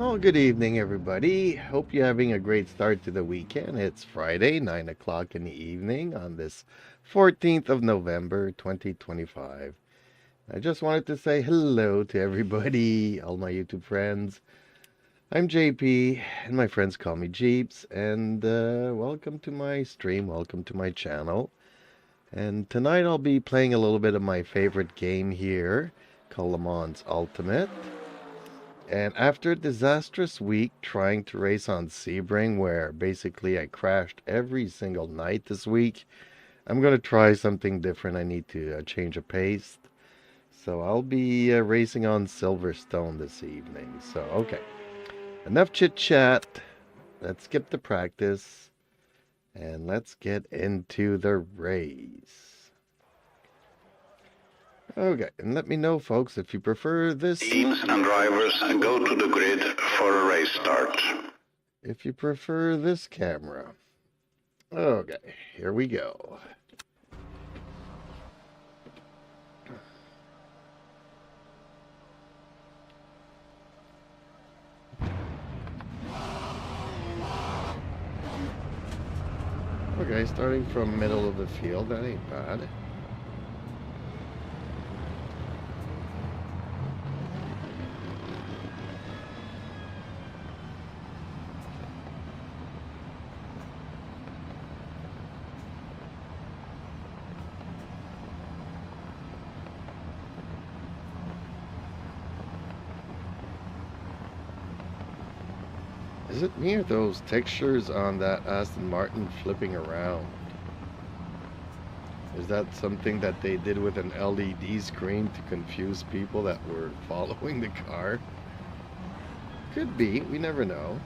Oh, good evening, everybody. Hope you're having a great start to the weekend. It's Friday, 9 o'clock in the evening on this 14th of November, 2025. I just wanted to say hello to everybody, all my YouTube friends. I'm JP, and my friends call me Jeeps, and welcome to my stream, welcome to my channel. And tonight I'll be playing a little bit of my favorite game here, called Le Mans Ultimate. And after a disastrous week trying to race on Sebring, where basically I crashed every single night this week, I'm going to try something different. I need to change a pace. So I'll be racing on Silverstone this evening. So, okay. Enough chit chat. Let's skip the practice. And let's get into the race. Okay, and let me know, folks, if you prefer this. Teams and drivers go to the grid for a race start. If you prefer this camera. Okay, here we go. Okay, starting from middle of the field, that ain't bad. Is it me or those textures on that Aston Martin flipping around? Is that something that they did with an LED screen to confuse people that were following the car? Could be, we never know.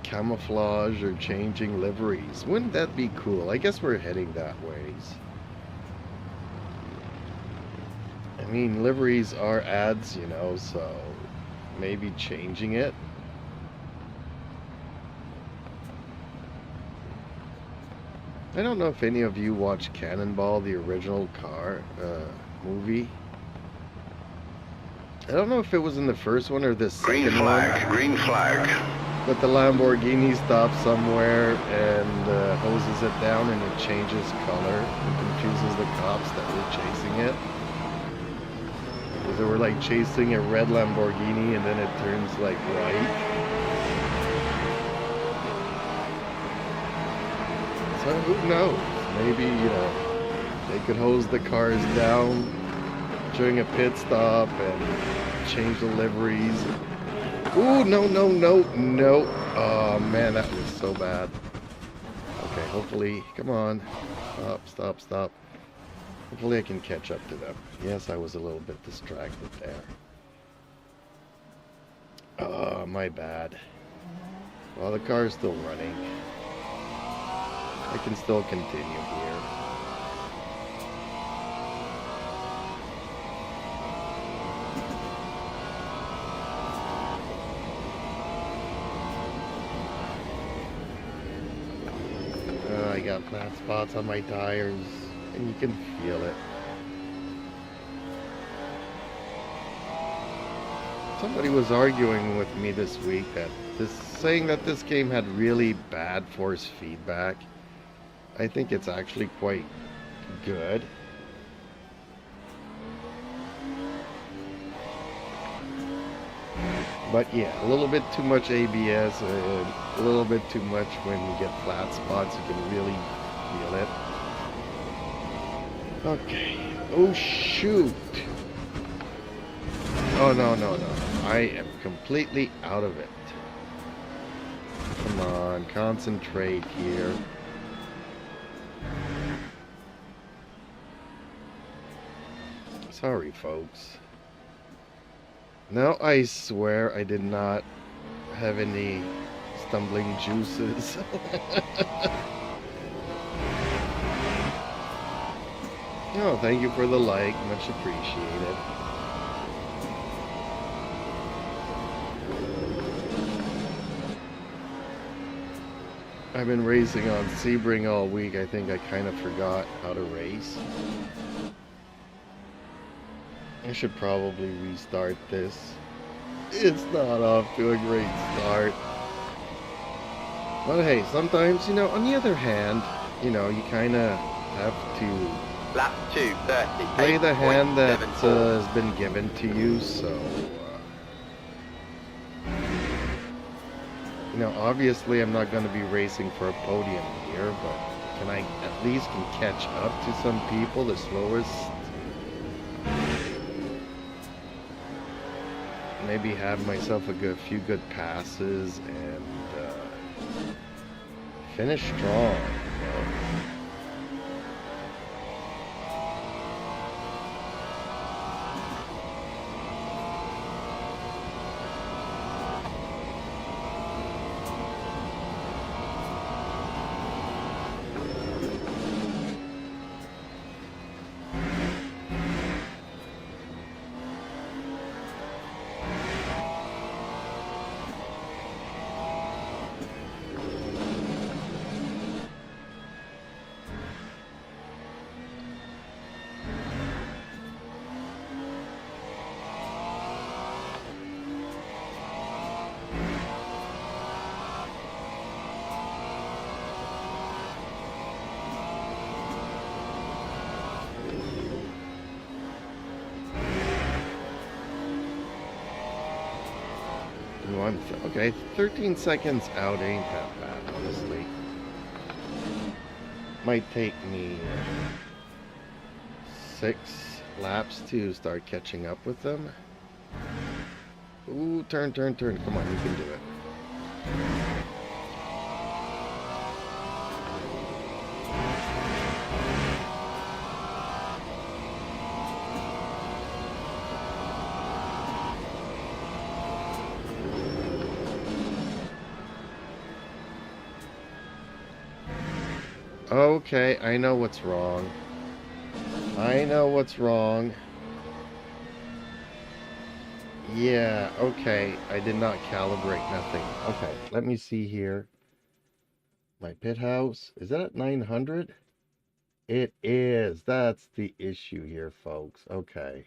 Camouflage or changing liveries. Wouldn't that be cool? I guess we're heading that ways. I mean, liveries are ads, you know, so maybe changing it. I don't know if any of you watched Cannonball, the original car movie. I don't know if it was in the first one or the second Green flag, one. Green flag. But the Lamborghini stops somewhere and hoses it down and it changes color and confuses the cops that were chasing it. They were like chasing a red Lamborghini and then it turns like white. So who knows? Maybe, you know, they could hose the cars down during a pit stop and change the liveries. Ooh, no. Oh man, that was so bad. Okay, hopefully, come on. Stop. Hopefully I can catch up to them. Yes, I was a little bit distracted there. Oh, my bad. Well, the car is still running. I can still continue here. I got flat spots on my tires. And you can feel it. Somebody was arguing with me this week saying that this game had really bad force feedback. I think it's actually quite good. But yeah, a little bit too much ABS, a little bit too much when you get flat spots. You can really feel it. Okay. Oh, shoot. Oh, no. I am completely out of it. Come on, concentrate here. Sorry, folks. No, I swear I did not have any stumbling juices. Oh, thank you for the like. Much appreciated. I've been racing on Sebring all week. I think I kind of forgot how to race. I should probably restart this. It's not off to a great start. But hey, sometimes, on the other hand, you kind of have to Lap 2, play the hand that 38.74. has been given to you, so, obviously I'm not going to be racing for a podium here, but can I at least catch up to some people, the slowest? Maybe have myself a few good passes and finish strong. Okay, 13 seconds out ain't that bad, honestly. Might take me 6 laps to start catching up with them. Ooh, turn. Come on, you can do it. Okay, I know what's wrong. Yeah, okay, I did not calibrate nothing. Okay, let me see here. My pit house, is that at 900? It is. That's the issue here, folks. Okay.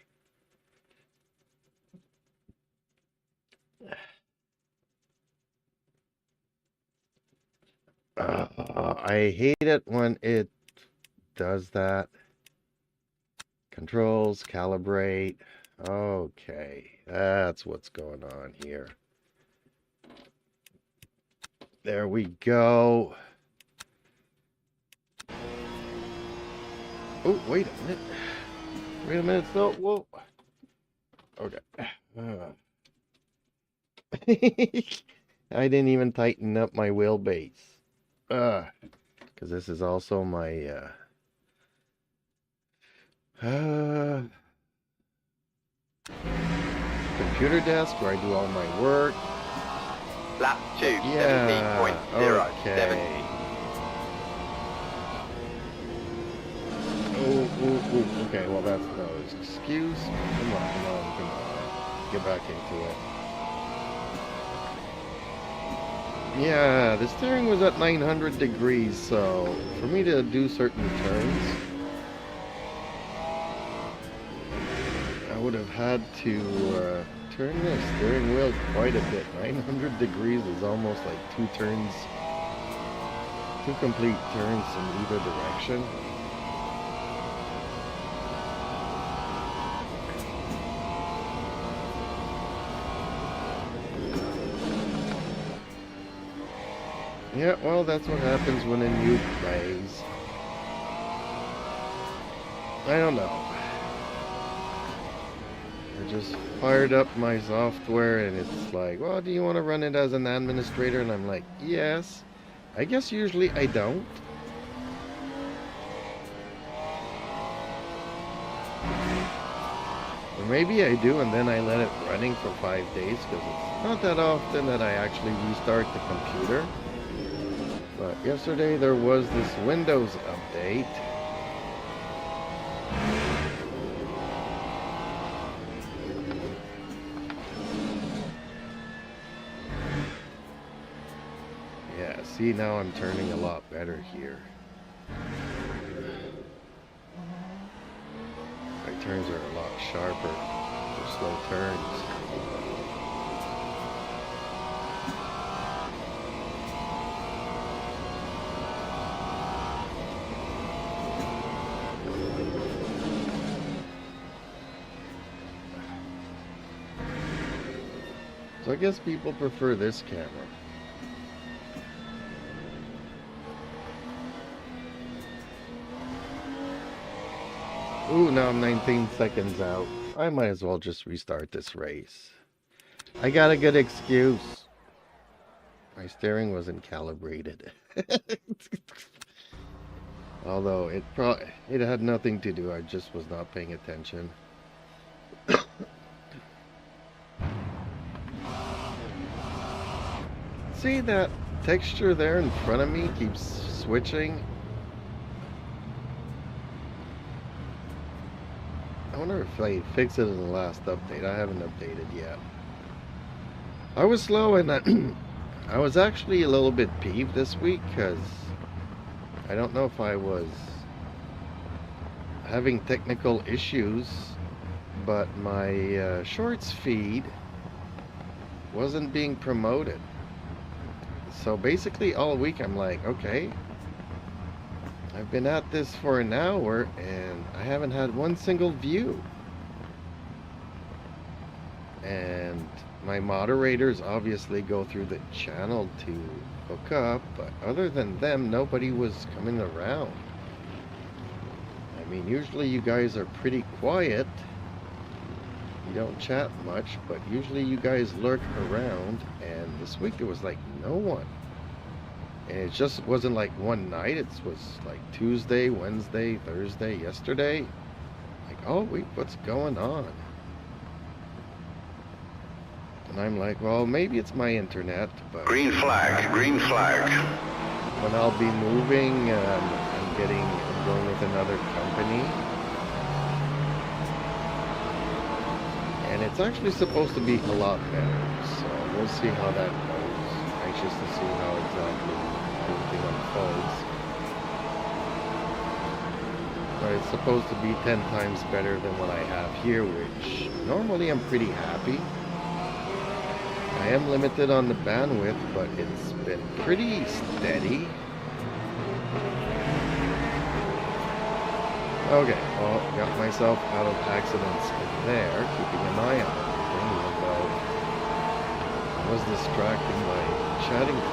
I hate it when it does that. Controls, calibrate. Okay, that's what's going on here. There we go. Oh, wait a minute, though. Whoa. Okay. I didn't even tighten up my wheelbase. Because this is also my computer desk where I do all my work. Lap 2, Yeah, 17.07. okay. Oh, okay, well that's no excuse. Come on. Get back into it. Yeah, the steering was at 900 degrees, so for me to do certain turns, I would have had to turn the steering wheel quite a bit. 900 degrees is almost like 2 turns, 2 complete turns in either direction. Yeah, well, that's what happens when a noob plays. I don't know. I just fired up my software and it's like, well, do you want to run it as an administrator? And I'm like, yes. I guess usually I don't. Or maybe I do and then I let it running for 5 days because it's not that often that I actually restart the computer. But yesterday there was this Windows update. Yeah, see, now I'm turning a lot better here. I turns are a lot sharper for slow turns. So I guess people prefer this camera. Ooh, now I'm 19 seconds out. I might as well just restart this race. I got a good excuse. My steering wasn't calibrated. Although it had nothing to do, I just was not paying attention. See that texture there in front of me keeps switching? I wonder if I fixed it in the last update. I haven't updated yet. I was slow and I was actually a little bit peeved this week because I don't know if I was having technical issues, but my shorts feed wasn't being promoted. So basically all week I'm like, okay, I've been at this for an hour and I haven't had one single view. And my moderators obviously go through the channel to hook up, but other than them, nobody was coming around. I mean, usually you guys are pretty quiet. You don't chat much, but usually you guys lurk around, and this week there was like no one. And it just wasn't like one night, it was like Tuesday, Wednesday, Thursday, yesterday. Like all week, what's going on? And I'm like, well, maybe it's my internet, but... Green flag, green flag. When I'll be moving, I'm going with another company. And it's actually supposed to be a lot better, so we'll see how that goes. Anxious to see how exactly everything unfolds. But it's supposed to be 10 times better than what I have here, which normally I'm pretty happy. I am limited on the bandwidth, but it's been pretty steady. Okay, well, got myself out of accidents there, keeping an eye on everything, although I was distracted by chatting with you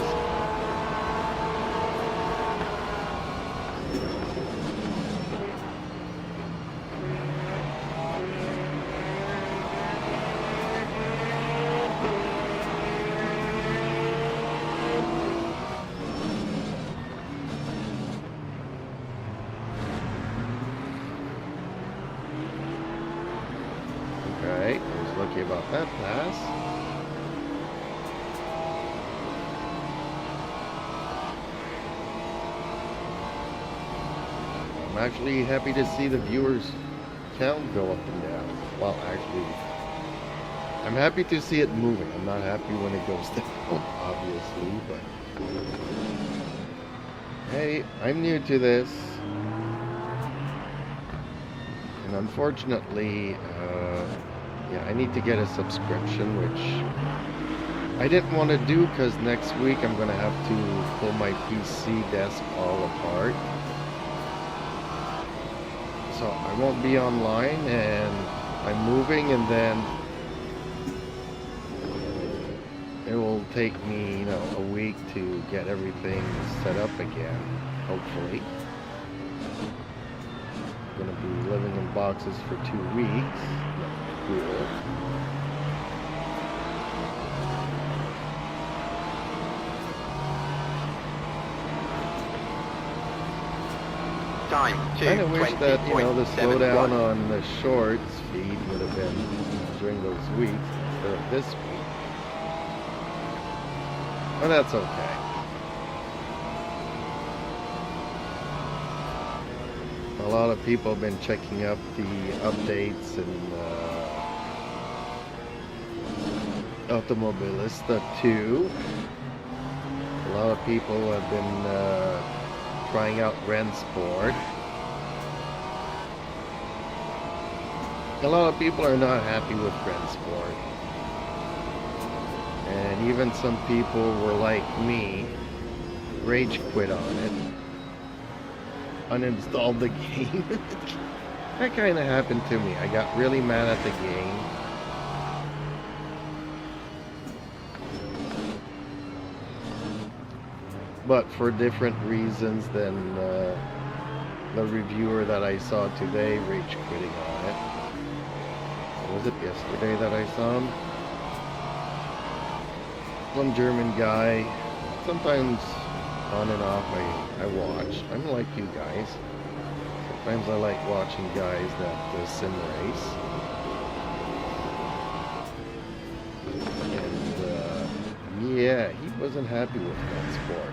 guys. Okay, I was lucky about that pass. I'm actually happy to see the viewers count go up and down. Well, actually, I'm happy to see it moving. I'm not happy when it goes down, obviously, but hey, I'm new to this. And unfortunately, yeah, I need to get a subscription, which I didn't want to do because next week I'm going to have to pull my PC desk all apart. So I won't be online and I'm moving, and then it will take me, you know, a week to get everything set up again, hopefully. I'm going to be living in boxes for 2 weeks. Cool. Time I kind of wish that, you know, the slowdown on the shorts feed would have been during those weeks instead of this week. But that's okay. A lot of people have been checking up the updates and Automobilista 2. A lot of people have been trying out Rensport. A lot of people are not happy with Rensport. And even some people were like me, rage quit on it, uninstalled the game. That kind of happened to me. I got really mad at the game. But for different reasons than the reviewer that I saw today rage quitting on it. Or was it yesterday that I saw him? Some German guy. Sometimes on and off I watch. I'm like you guys. Sometimes I like watching guys that sim race. And yeah, he wasn't happy with Rensport.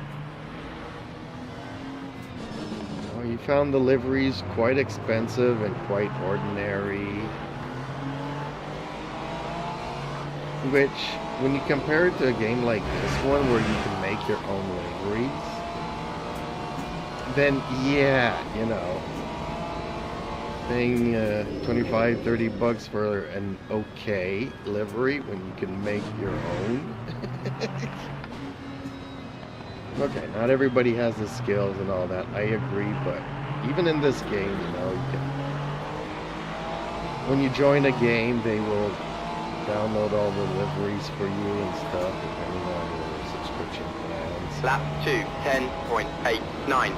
He found the liveries quite expensive and quite ordinary, which, when you compare it to a game like this one where you can make your own liveries, then yeah, you know, paying 25, 30 bucks for an okay livery when you can make your own. Okay, not everybody has the skills and all that, I agree, but even in this game, you know, you can, when you join a game, they will download all the liveries for you and stuff, depending on your subscription plans. Lap 2, 10.89.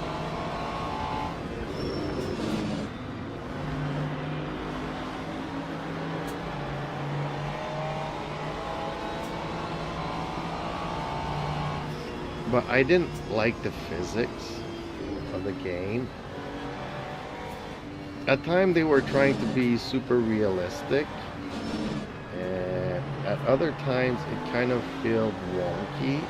But I didn't like the physics of the game. At times they were trying to be super realistic, and at other times it kind of felt wonky.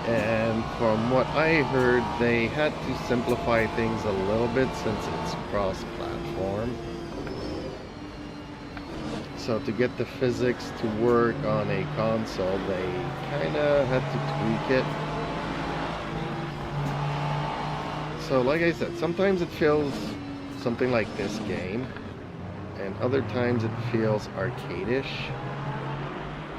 And from what I heard, they had to simplify things a little bit since it's cross-platform. So to get the physics to work on a console, they kind of had to tweak it. So like I said, sometimes it feels something like this game, and other times it feels arcade-ish,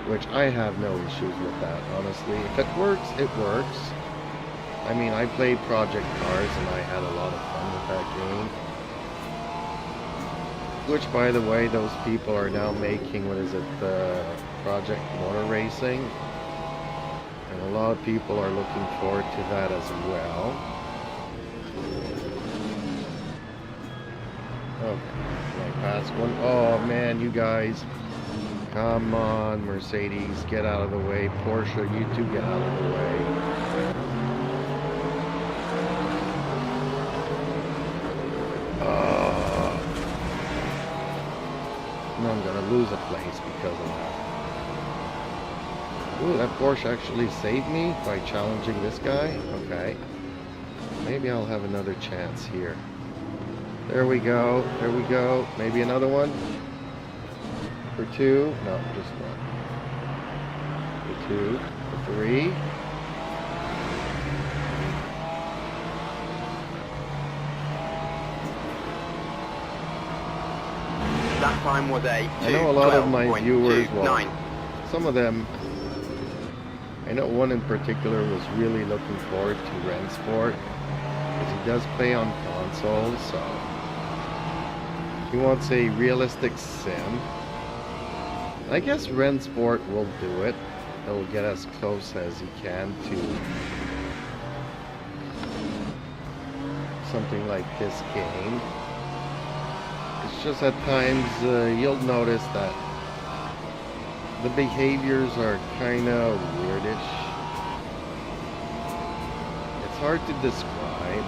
which I have no issues with that, honestly. If it works, it works. I mean, I played Project Cars and I had a lot of fun with that game. Which, by the way, those people are now making, what is it, Project Motor Racing. And a lot of people are looking forward to that as well. Okay, I passed one. Oh man, you guys. Come on, Mercedes, get out of the way. Porsche, you two get out of the way. No, I'm gonna lose a place because of that. Ooh, that Porsche actually saved me by challenging this guy. Okay. Maybe I'll have another chance here. There we go. There we go. Maybe another one. For two. No, just one. For two. For three. That time was a 2, I know a lot of my viewers, well, 9. some of them, I know one in particular was really looking forward to Rensport, because he does play on consoles, so he wants a realistic sim. I guess Rensport will do it. He'll get as close as he can to something like this game. It's just at times you'll notice that the behaviors are kind of weirdish. It's hard to describe.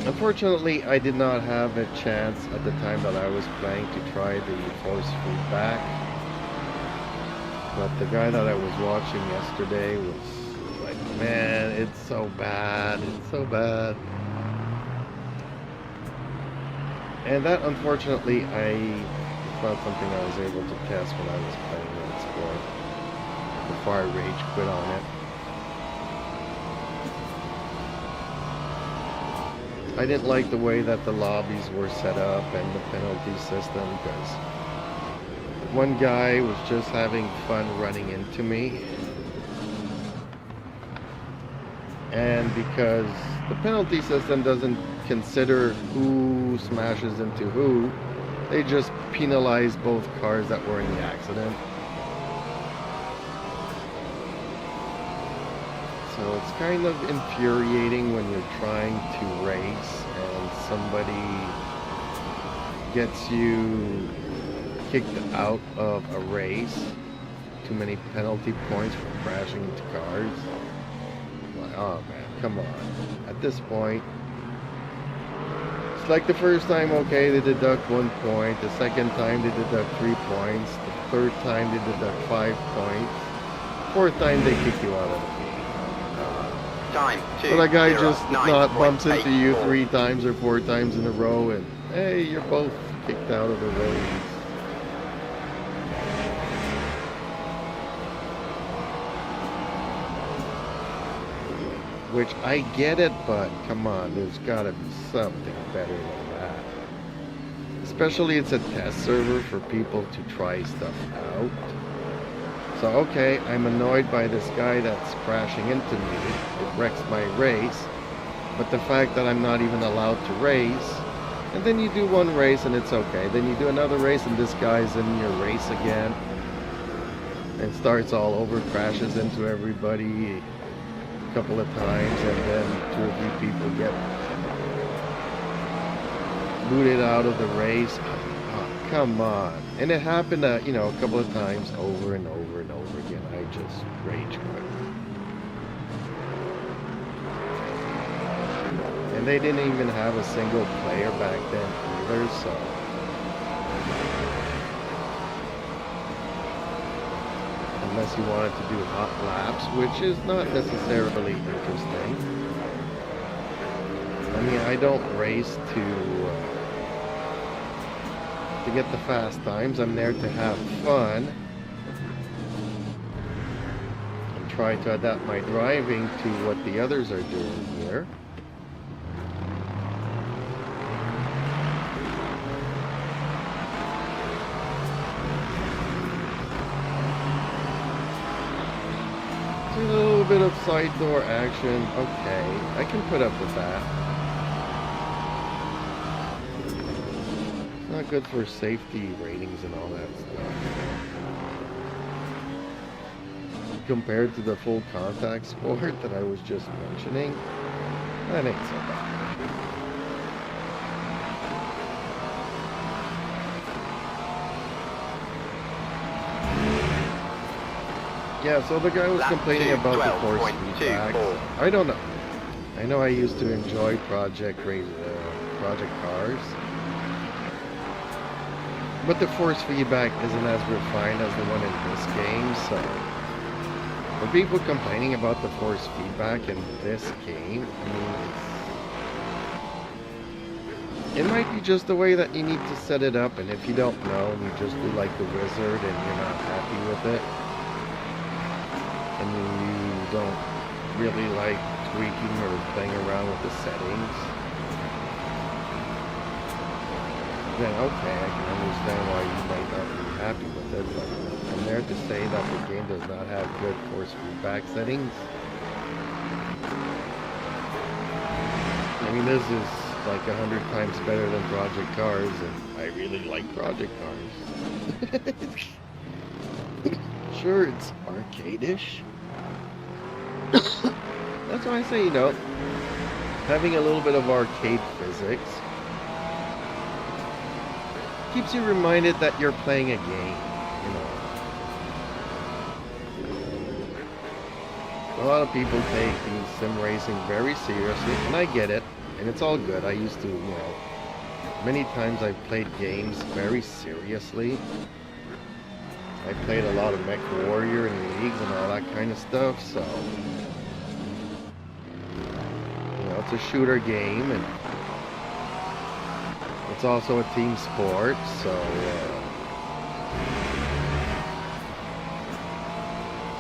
Unfortunately, I did not have a chance at the time that I was playing to try the force feedback. But the guy that I was watching yesterday was like, man, it's so bad, it's so bad. And that, unfortunately, it's not something I was able to test when I was playing Rensport before I rage quit on it. I didn't like the way that the lobbies were set up and the penalty system, because one guy was just having fun running into me. And because the penalty system doesn't consider who smashes into who, they just penalize both cars that were in the accident. So it's kind of infuriating when you're trying to race and somebody gets you kicked out of a race. Too many penalty points for crashing into cars. Like, oh man, come on. At this point, it's like the first time, okay, they deduct 1 point. The second time they deduct 3 points. The third time they deduct 5 points. Fourth time they kick you out of the game. Time So that guy just not bumps 2:09.84. into you 3 times or 4 times in a row, and hey, you're both kicked out of the race. Which I get it, but come on, there's gotta be something better than that. Especially it's a test server for people to try stuff out. So okay, I'm annoyed by this guy that's crashing into me. It wrecks my race. But the fact that I'm not even allowed to race, and then you do one race and it's okay. Then you do another race and this guy's in your race again. And starts all over, crashes into everybody a couple of times, and then 2 or 3 people get booted out of the race. Oh, come on. And it happened, you know, a couple of times over and over and over again. I just rage quit. And they didn't even have a single player back then either, so. Unless you wanted to do hot laps, which is not necessarily interesting. I mean, I don't race to get the fast times. I'm there to have fun and try to adapt my driving to what the others are doing here. A little bit of side door action. Okay, I can put up with that. It's not good for safety ratings and all that stuff. Compared to the full contact sport that I was just mentioning, that ain't so bad. Yeah, so the guy was complaining about the force feedback. I don't know. I know I used to enjoy Project Cars, but the force feedback isn't as refined as the one in this game. So, for people complaining about the force feedback in this game, I mean, it might be just the way that you need to set it up. And if you don't know, and you just do like the wizard, and you're not happy with it, and you don't really like tweaking or playing around with the settings, then okay, I can understand why you might not be happy with it, but I'm there to say that the game does not have good force feedback settings. I mean, this is like 100 times better than Project Cars, and I really like Project Cars. Sure, it's arcade-ish. That's why I say, you know, having a little bit of arcade physics keeps you reminded that you're playing a game, you know. A lot of people take sim racing very seriously, and I get it, and it's all good. I used to, you know, many times I've played games very seriously. I played a lot of Mech Warrior and leagues and all that kind of stuff, so, you know, it's a shooter game, and it's also a team sport, so,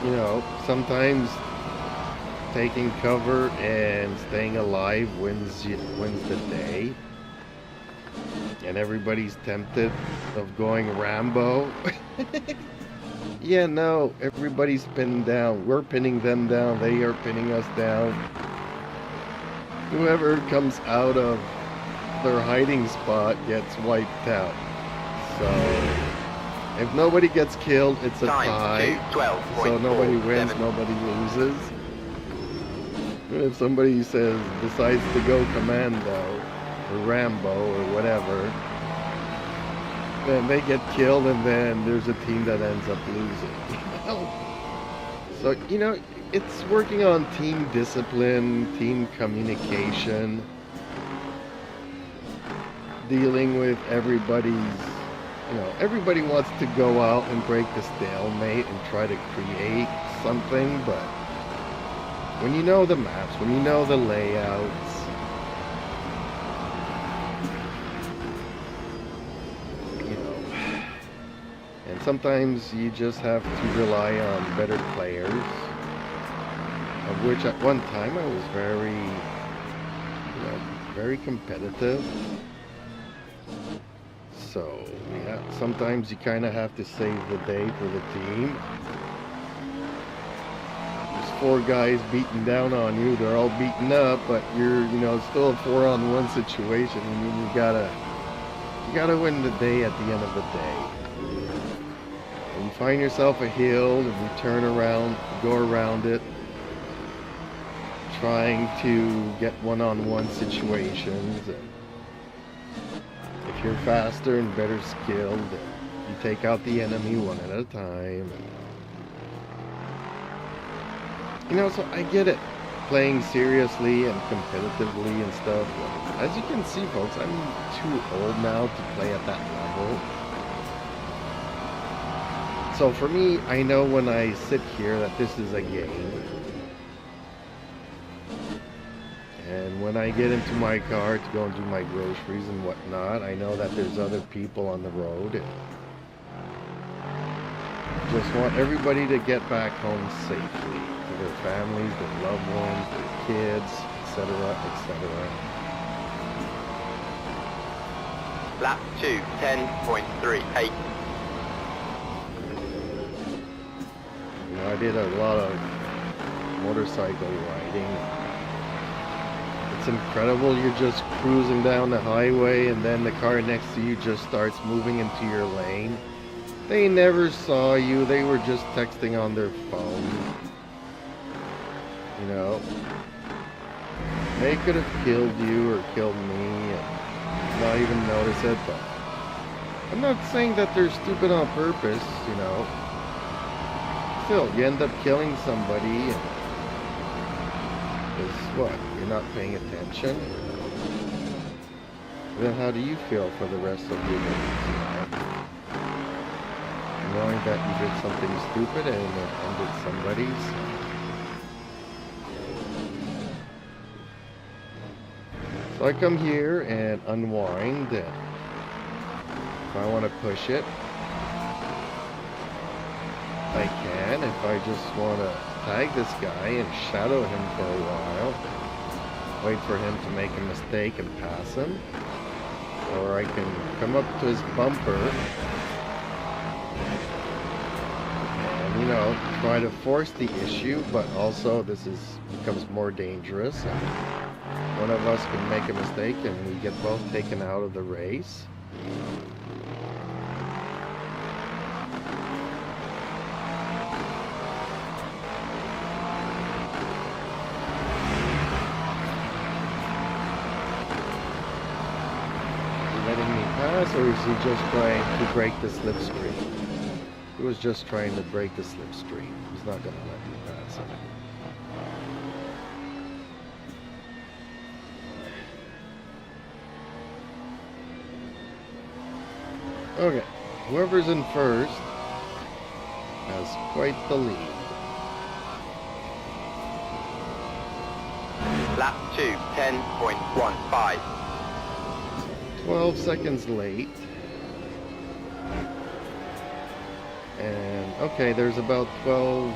you know, sometimes taking cover and staying alive wins the day. And everybody's tempted of going Rambo. Yeah, no, everybody's pinned down. We're pinning them down. They are pinning us down. Whoever comes out of their hiding spot gets wiped out. So, if nobody gets killed, it's a tie. So nobody wins, nobody loses. And if somebody decides to go commando, or Rambo, or whatever, then they get killed, and then there's a team that ends up losing. So, you know, it's working on team discipline, team communication, dealing with everybody's, you know, everybody wants to go out and break the stalemate and try to create something, but when you know the maps, when you know the layouts, and sometimes you just have to rely on better players, of which at one time I was very, you know, very competitive. So, yeah, sometimes you kind of have to save the day for the team. There's 4 guys beating down on you, they're all beaten up, but you're, you know, still a 4-on-1 situation, and you gotta win the day at the end of the day. And you find yourself a hill, and you turn around, go around it, trying to get one-on-one situations. And if you're faster and better skilled, you take out the enemy one at a time. You know, so I get it, playing seriously and competitively and stuff. As you can see, folks, I'm too old now to play at that level. So for me, I know when I sit here that this is a game. And when I get into my car to go and do my groceries and whatnot, I know that there's other people on the road. And just want everybody to get back home safely to their families, their loved ones, their kids, etc., etc. Lap 2, 10.38. You know, I did a lot of motorcycle riding. It's incredible. You're just cruising down the highway, and then the car next to you just starts moving into your lane. They never saw you. They were just texting on their phone. You know, they could have killed you or killed me and not even notice it, but I'm not saying that they're stupid on purpose, you know. Still, you end up killing somebody, and is what? You're not paying attention? Then how do you feel for the rest of your days? Knowing that you did something stupid and it ended somebody's. So I come here and unwind, and if I want to push it, I can. If I just want to tag this guy and shadow him for a while, wait for him to make a mistake and pass him, or I can come up to his bumper and, you know, try to force the issue, but also this becomes more dangerous. And one of us can make a mistake and we get both taken out of the race. Or is he just trying to break the slipstream? He was just trying to break the slipstream. He's not going to let me pass him. Okay, whoever's in first has quite the lead. Lap 2, 10.15. 12 seconds late. And okay, there's about 12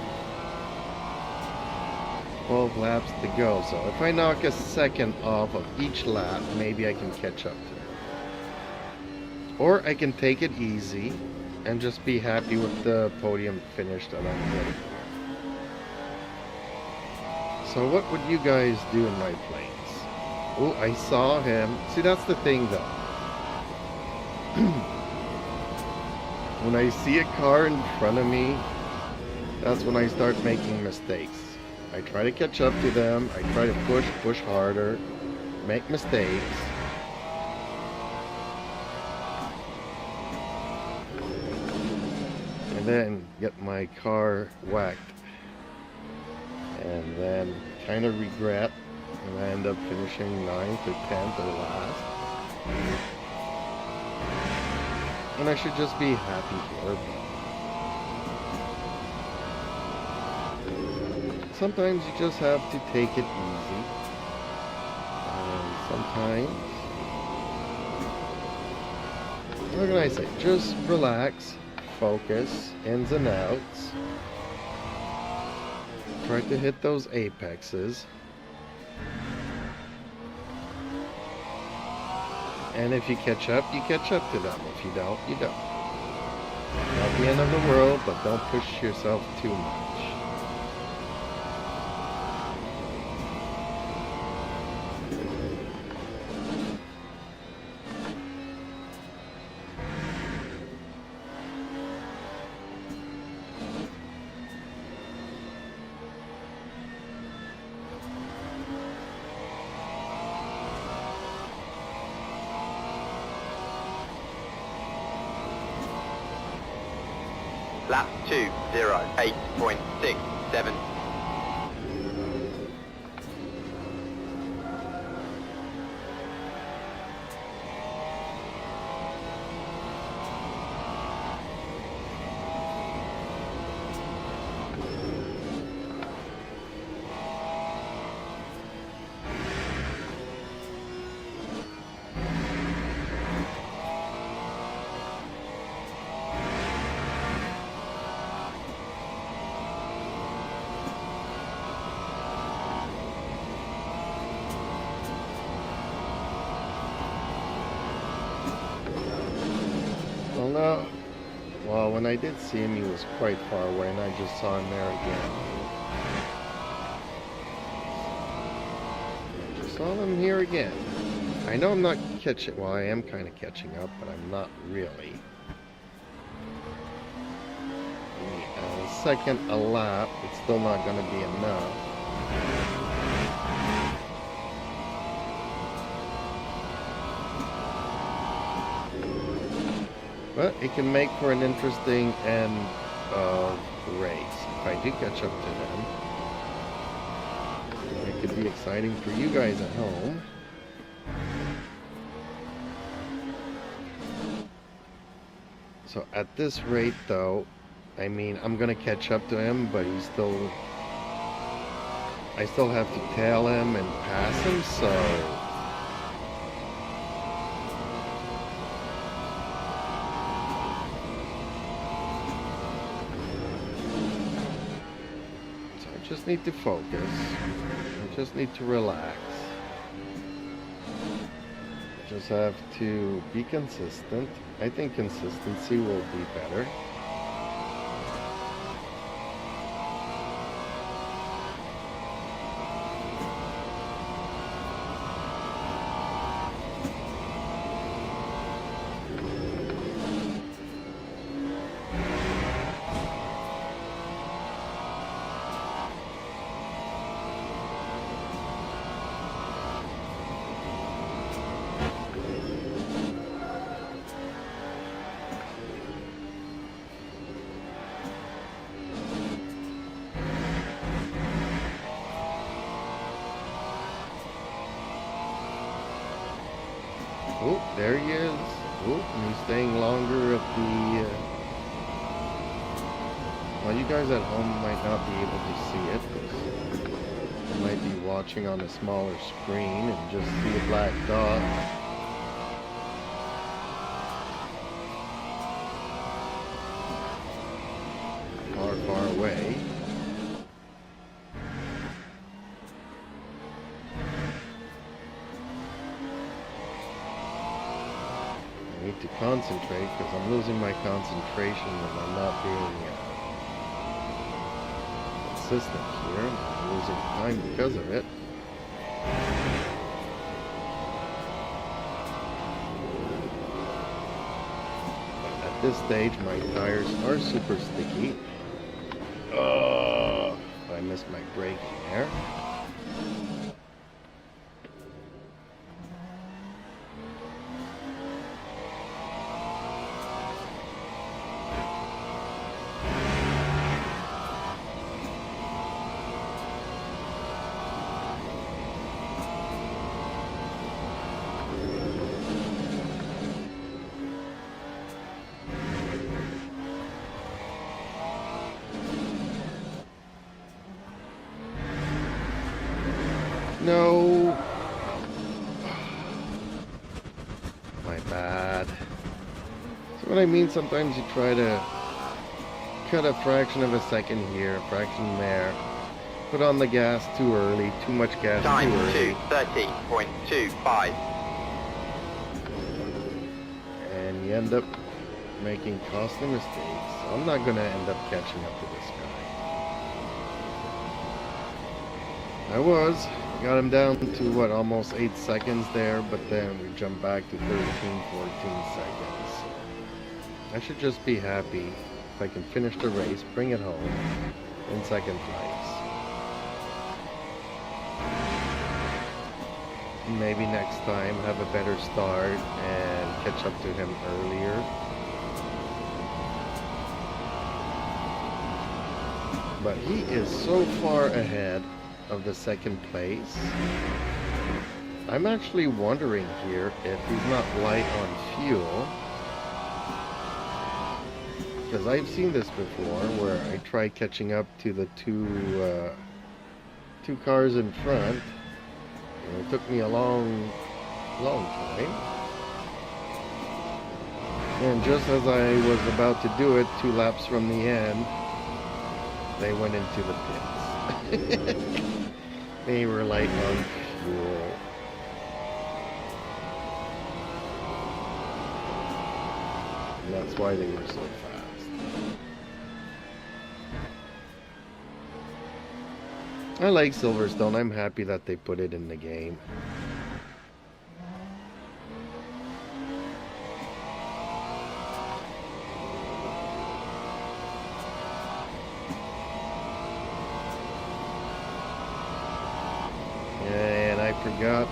12 laps to go. So if I knock a second off of each lap, maybe I can catch up to him. Or I can take it easy and just be happy with the podium finish that I'm getting. So what would you guys do in my place? Oh, I saw him. See, that's the thing though. When I see a car in front of me, that's when I start making mistakes. I try to catch up to them. I try to push harder, make mistakes. And then get my car whacked. And then kind of regret, and I end up finishing 9th or 10th or last. And I should just be happy for it. Sometimes you just have to take it easy. And sometimes, what can I say? Just relax, focus, ins and outs. Try to hit those apexes. And if you catch up, you catch up to them. If you don't, you don't. Not the end of the world, but don't push yourself too much. Lap 2:08.67. Well, when I did see him, he was quite far away, and I just saw him there again. I just saw him here again. I know I'm not catching, well, I am kind of catching up, but I'm not really. A second a lap, it's still not going to be enough. But it can make for an interesting end of the race. If I do catch up to them, it could be exciting for you guys at home. So at this rate though, I mean, I'm gonna catch up to him, but I still have to tail him and pass him, so I just need to focus. I just need to relax. Just have to be consistent. I think consistency will be better. Oh, there he is. Oh, and he's staying longer at the... well, you guys at home might not be able to see it, because you might be watching on a smaller screen and just see a black dot. Far, far away. need to concentrate because I'm losing my concentration and I'm not being consistent here. I'm losing time because of it. At this stage, my tires are super sticky. I missed my braking there. No. My bad. So what I mean, sometimes you try to cut a fraction of a second here, a fraction there. Put on the gas too early, too much gas Time too early. 2:30.25. And you end up making costly mistakes. So I'm not going to end up catching up to this guy. I got him down to what, almost 8 seconds there, but then we jumped back to 13, 14 seconds. I should just be happy if I can finish the race, bring it home in second place. Maybe next time have a better start and catch up to him earlier. But he is so far ahead of the second place. I'm actually wondering here if he's not light on fuel. Because I've seen this before where I tried catching up to the two cars in front. And it took me a long time. And just as I was about to do it, 2 laps from the end, they went into the pits. They were light on fuel. And that's why they were so fast. I like Silverstone. I'm happy that they put it in the game. And I forgot,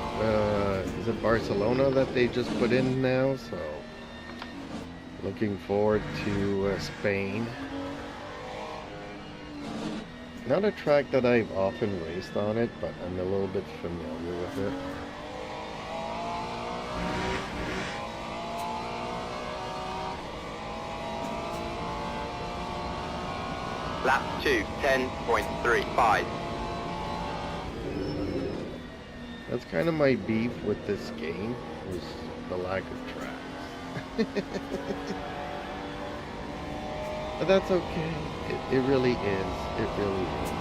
is it Barcelona that they just put in now? So, looking forward to Spain. Not a track that I've often raced on it, but I'm a little bit familiar with it. Lap 2, 10.35. That's kind of my beef with this game, is the lack of tracks. But that's okay. It really is. It really is.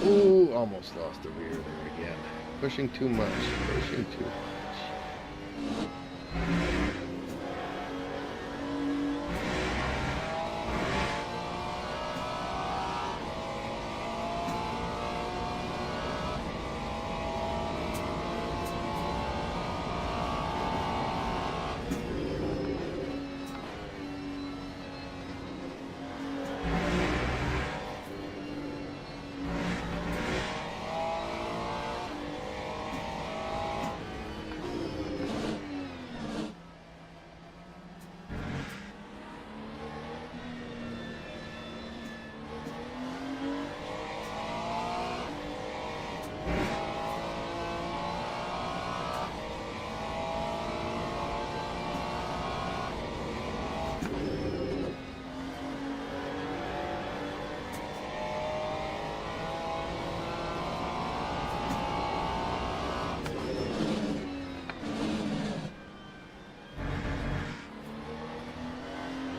Ooh, almost lost the rear there again. Pushing too much. Pushing too much.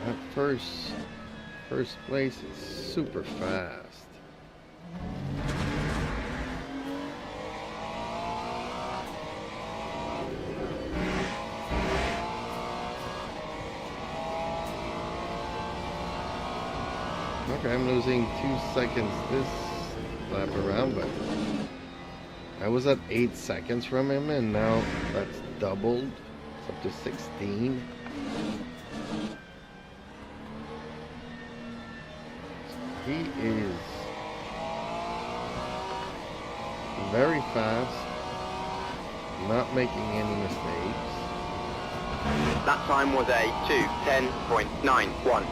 That first place is super fast. like I'm losing 2 seconds this lap around, but I was at 8 seconds from him, and now that's doubled. It's up to 16. He is very fast, not making any mistakes. That time was a 2:10.91.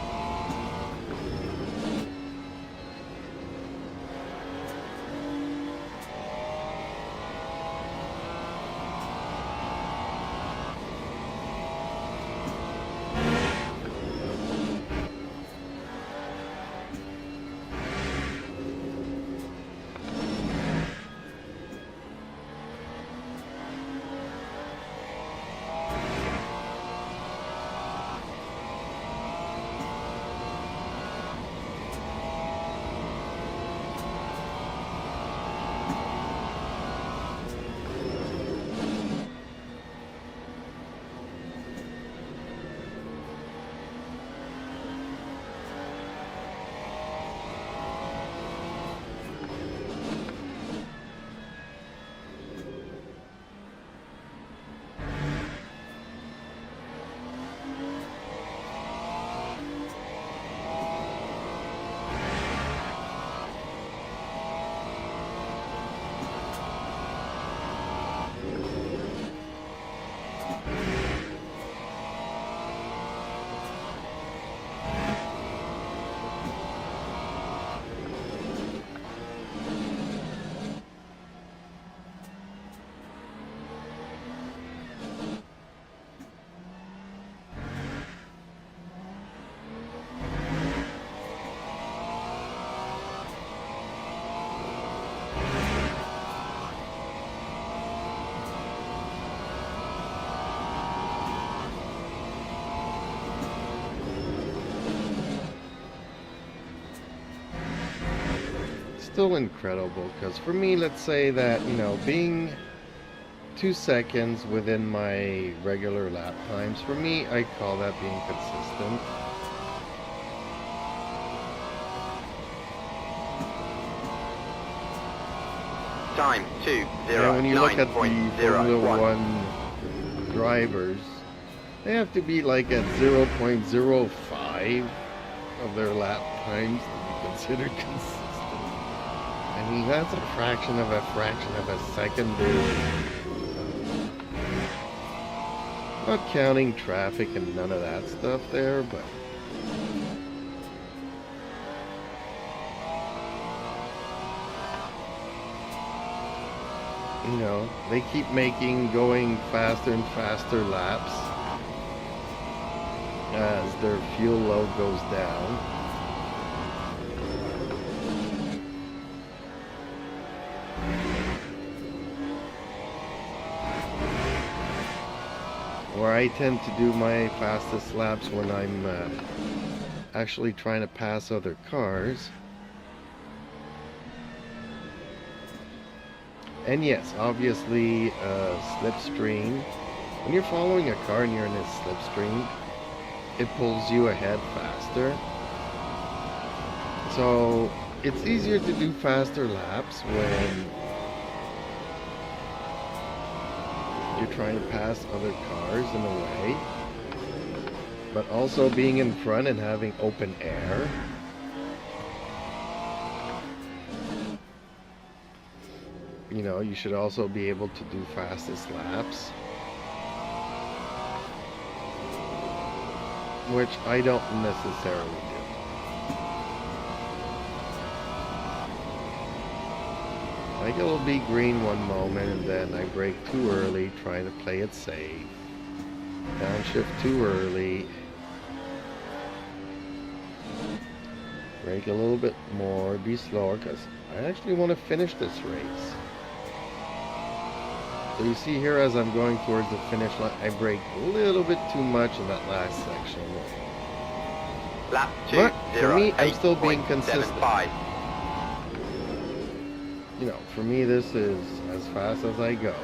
Still incredible, because for me, let's say that, you know, being 2 seconds within my regular lap times, for me, I call that being consistent. Time And when you look at the Formula 2:09.01. One drivers, they have to be like at 0.05 of their lap times to be considered consistent. I mean, that's a fraction of a second, dude. Not counting traffic and none of that stuff there, but you know, they keep going faster and faster laps as their fuel load goes down. Where I tend to do my fastest laps when I'm actually trying to pass other cars. And yes, obviously, slipstream. When you're following a car and you're in a slipstream, it pulls you ahead faster. So it's easier to do faster laps when you're trying to pass other cars in a way, but also being in front and having open air. You know, you should also be able to do fastest laps, which I don't necessarily do. Like, it'll be green one moment and then I brake too early, trying to play it safe. Downshift too early. Brake a little bit more, be slower, because I actually want to finish this race. So you see here, as I'm going towards the finish line, I braked a little bit too much in that last section. Lap But for me, I'm still being consistent. 2:08.75. You know, for me, this is as fast as I go.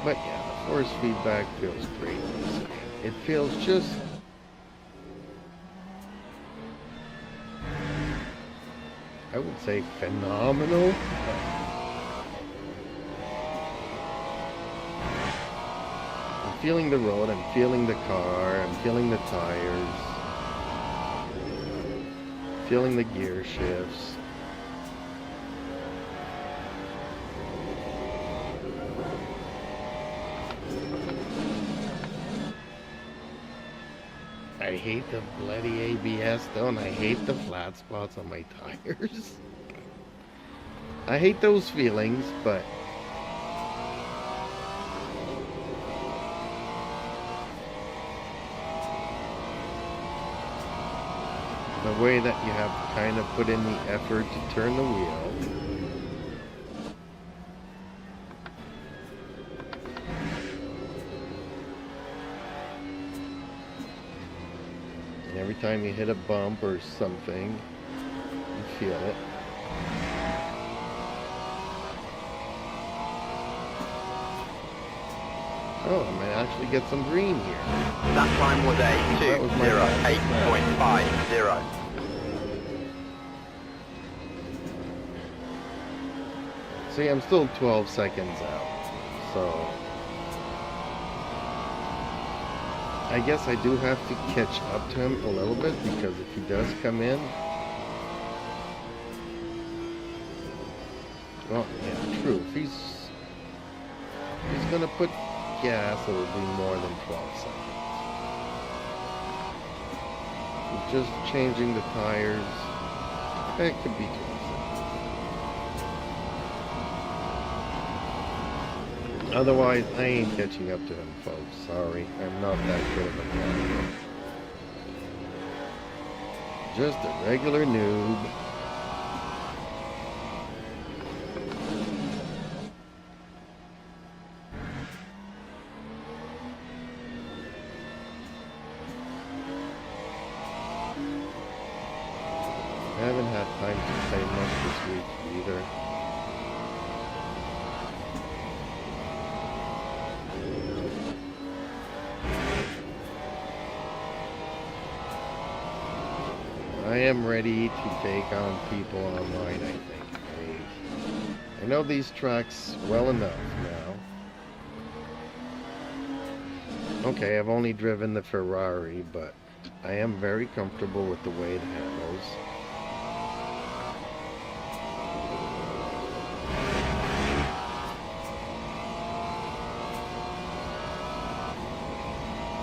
But yeah, the force feedback feels great. It feels just... I would say phenomenal. I'm feeling the road, I'm feeling the car, I'm feeling the tires, feeling the gear shifts. I hate the bloody ABS though, and I hate the flat spots on my tires. I hate those feelings, but the way that you have to kind of put in the effort to turn the wheel. And every time you hit a bump or something, you feel it. Oh, I might actually get some green here. That time was a 2:08.50. See, I'm still 12 seconds out, so I guess I do have to catch up to him a little bit, because if he does come in, well, yeah, true. If he's gonna put gas, it'll be more than 12 seconds. Just changing the tires, it could be 12 seconds. Otherwise, I ain't catching up to him, folks. Sorry, I'm not that good of a driver. Just a regular noob. I haven't had time to play much this week either. I am ready to take on people online, I think. I know these tracks well enough now. Okay, I've only driven the Ferrari, but I am very comfortable with the way it handles.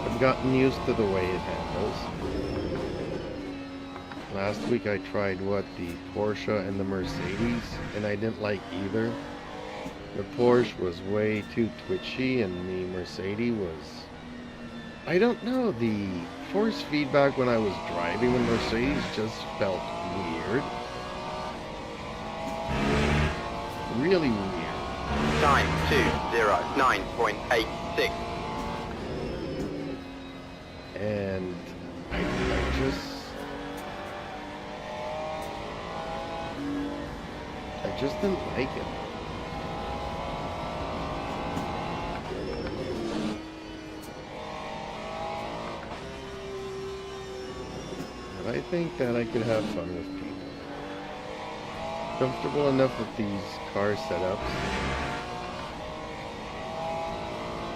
I've gotten used to the way it handles. Last week I tried the Porsche and the Mercedes, and I didn't like either. The Porsche was way too twitchy, and the Mercedes was... I don't know, the force feedback when I was driving the Mercedes just felt weird. Really weird. Time 2:09.86. And I just didn't like it. But I think that I could have fun with people. Comfortable enough with these car setups.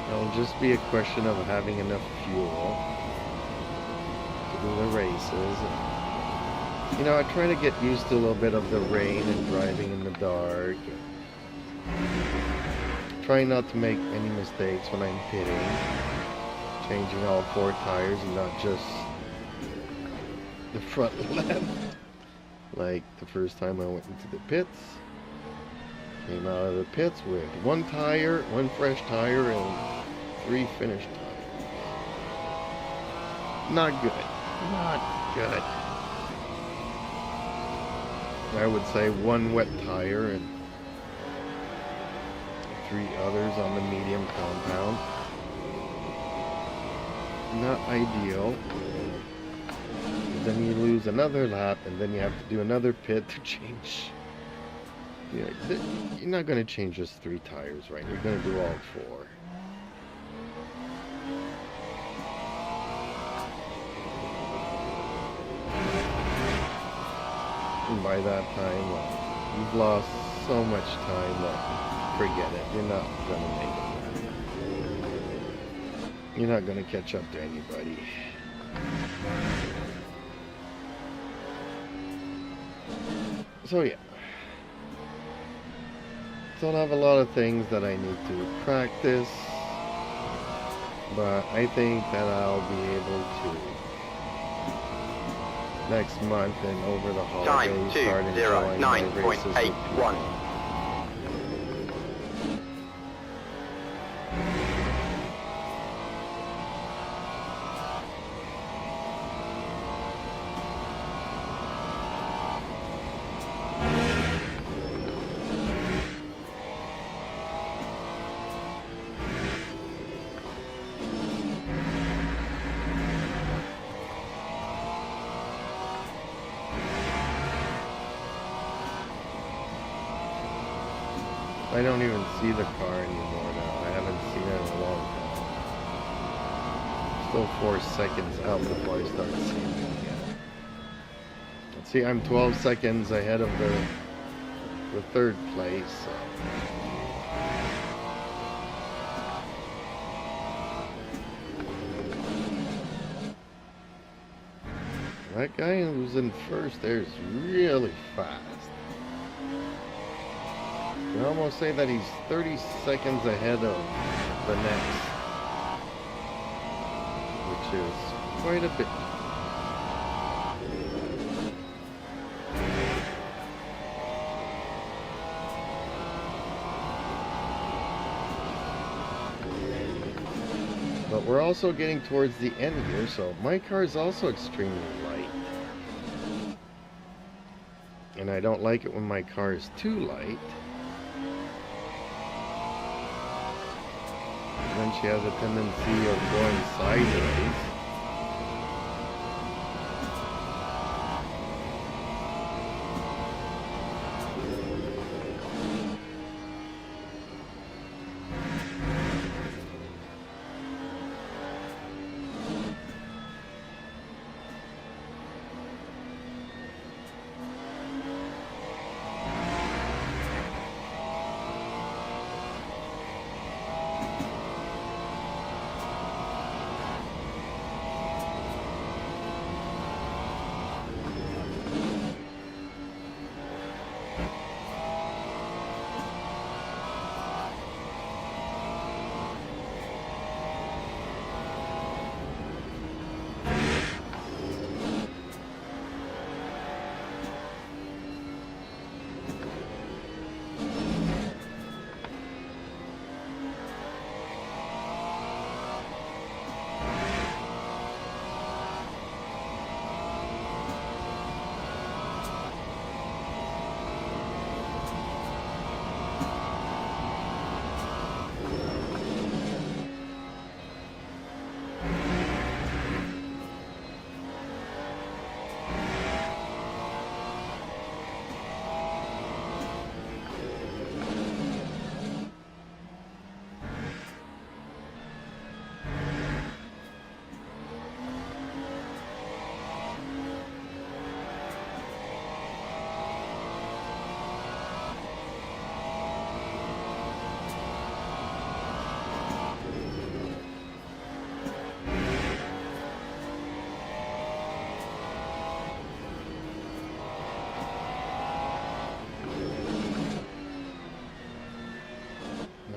It'll just be a question of having enough fuel to do the races. You know, I try to get used to a little bit of the rain and driving in the dark. Try not to make any mistakes when I'm pitting. Changing all 4 tires and not just the front left. Like the first time I went into the pits. Came out of the pits with 1 tire, 1 fresh tire, and 3 finished tires. Not good. Not good. I would say 1 wet tire and 3 others on the medium compound. Not ideal. Then you lose another lap, and then you have to do another pit to change. You're not going to change just 3 tires, right? You're going to do all 4. by that time, well, you've lost so much time that forget it. You're not gonna make it back. You're not gonna catch up to anybody. So yeah. Still have a lot of things that I need to practice, but I think that I'll be able to next month and over the holidays start enjoying my races with people. 209.81. I don't even see the car anymore now. I haven't seen it in a long time. Still 4 seconds out before I start seeing it again. Let's see, I'm 12 seconds ahead of the third place. So. That guy who's in first there is really fast. You can almost say that he's 30 seconds ahead of the next, which is quite a bit. But we're also getting towards the end here, so my car is also extremely light. And I don't like it when my car is too light. Then she has a tendency of going sideways.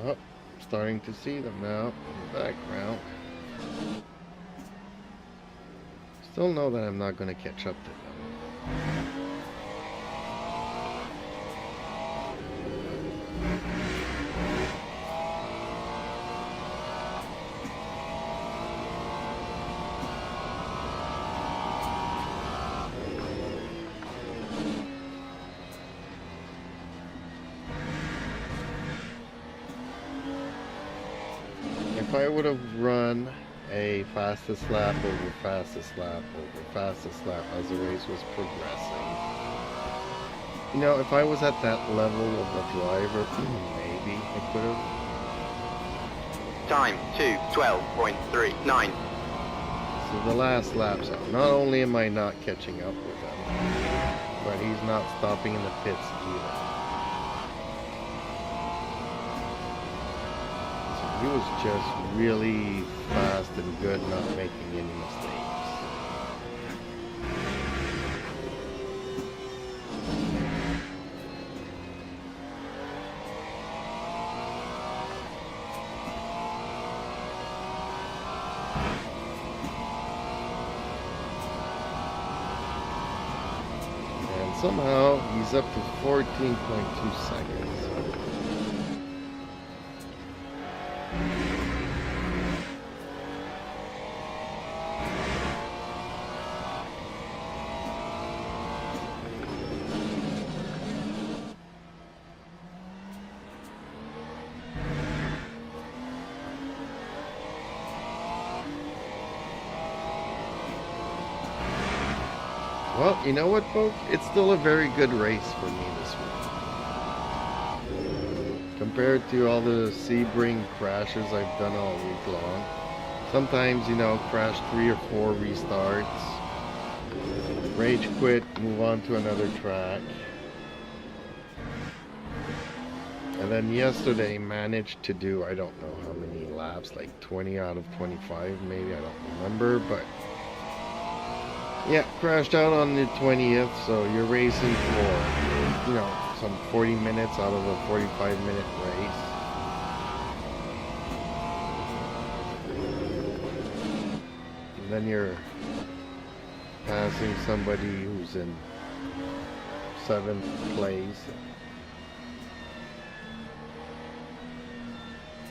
Oh, starting to see them now in the background. Still know that I'm not going to catch up to them. If I would have run a fastest lap over fastest lap over fastest lap as the race was progressing, you know, if I was at that level of the driver, maybe I could have. Time 2:12.39. So the last lap's out. Not only am I not catching up with them, but he's not stopping in the pits either. So he was just really fast and good, not making any mistakes. Somehow he's up to 14.2 seconds. Well, you know what, folks? It's still a very good race for me this week. Compared to all the Sebring crashes I've done all week long. Sometimes, crash 3 or 4 restarts. Rage quit, move on to another track. And then yesterday managed to do, I don't know how many laps, like 20 out of 25 maybe, I don't remember, but yeah, crashed out on the 20th, so you're racing for, some 40 minutes out of a 45-minute race. And then you're passing somebody who's in 7th place.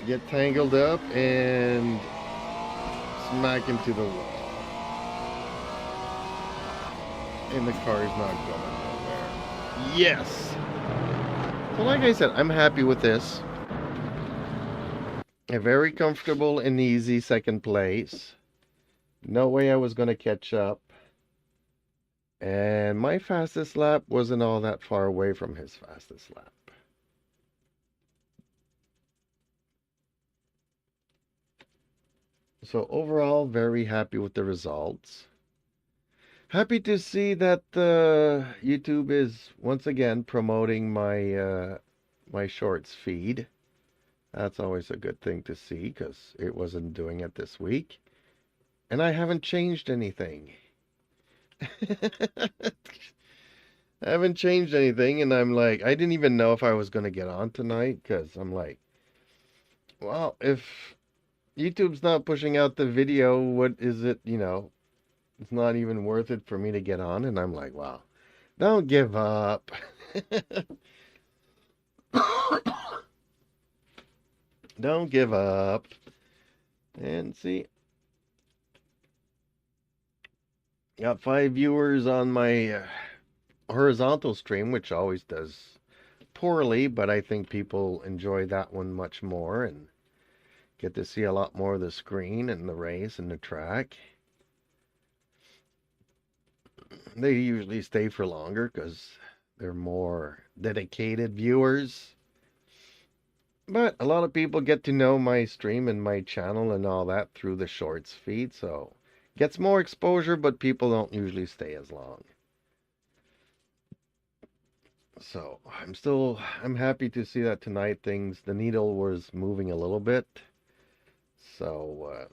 Get tangled up and smack into the wall. And the car is not going nowhere. Yes! So like I said, I'm happy with this. A very comfortable and easy second place. No way I was going to catch up. And my fastest lap wasn't all that far away from his fastest lap. So overall, very happy with the results. Happy to see that YouTube is once again promoting my my shorts feed. That's always a good thing to see because it wasn't doing it this week. And I haven't changed anything. I haven't changed anything, and I'm like, I didn't even know if I was going to get on tonight because I'm like, well, if YouTube's not pushing out the video, what is it, it's not even worth it for me to get on. And I'm like, wow, don't give up. Don't give up. And see, got 5 viewers on my horizontal stream, which always does poorly, but I think people enjoy that one much more and get to see a lot more of the screen and the race and the track. They usually stay for longer because they're more dedicated viewers. But a lot of people get to know my stream and my channel and all that through the shorts feed, so gets more exposure, but people don't usually stay as long. So I'm happy to see that tonight the needle was moving a little bit. So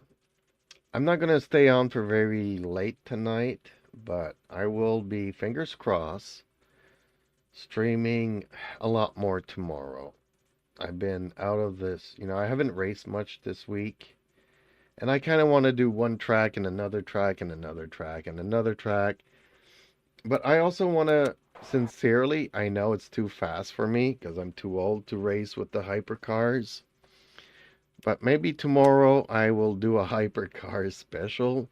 I'm not going to stay on for very late tonight, but I will be, fingers crossed, streaming a lot more tomorrow. I've been out of this, I haven't raced much this week. And I kind of want to do one track and another track and another track and another track. But I also want to, sincerely, I know it's too fast for me because I'm too old to race with the hypercars. But maybe tomorrow I will do a hypercar special.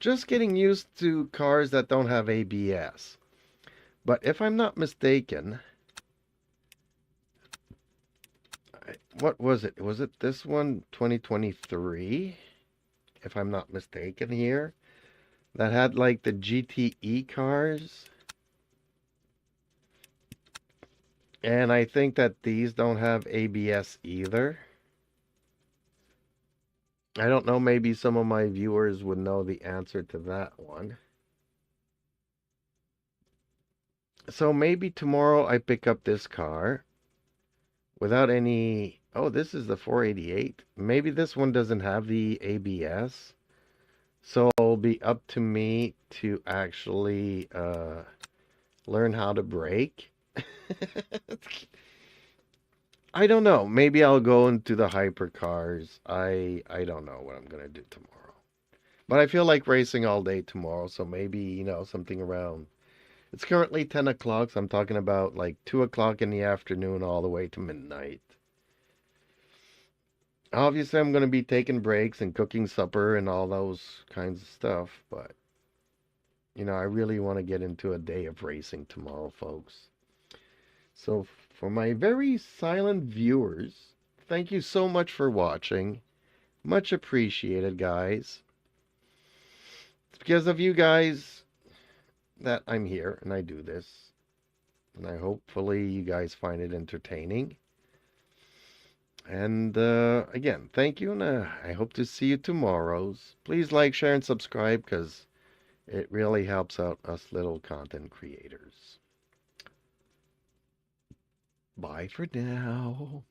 Just getting used to cars that don't have ABS. But if I'm not mistaken, what was it? Was it this one, 2023? If I'm not mistaken here. That had like the GTE cars. And I think that these don't have ABS either. I don't know, maybe some of my viewers would know the answer to that one. So maybe tomorrow I pick up this car without any. Oh, this is the 488. Maybe this one doesn't have the ABS. So it'll be up to me to actually learn how to brake. I don't know. Maybe I'll go into the hypercars. I don't know what I'm gonna do tomorrow. But I feel like racing all day tomorrow, so maybe, something around. It's currently 10 o'clock, so I'm talking about like 2 o'clock in the afternoon all the way to midnight. Obviously, I'm gonna be taking breaks and cooking supper and all those kinds of stuff, but I really want to get into a day of racing tomorrow, folks. So, for my very silent viewers, thank you so much for watching. Much appreciated, guys. It's because of you guys that I'm here and I do this. And I hopefully you guys find it entertaining. And again, thank you, and I hope to see you tomorrow's. Please like, share, and subscribe because it really helps out us little content creators. Bye for now.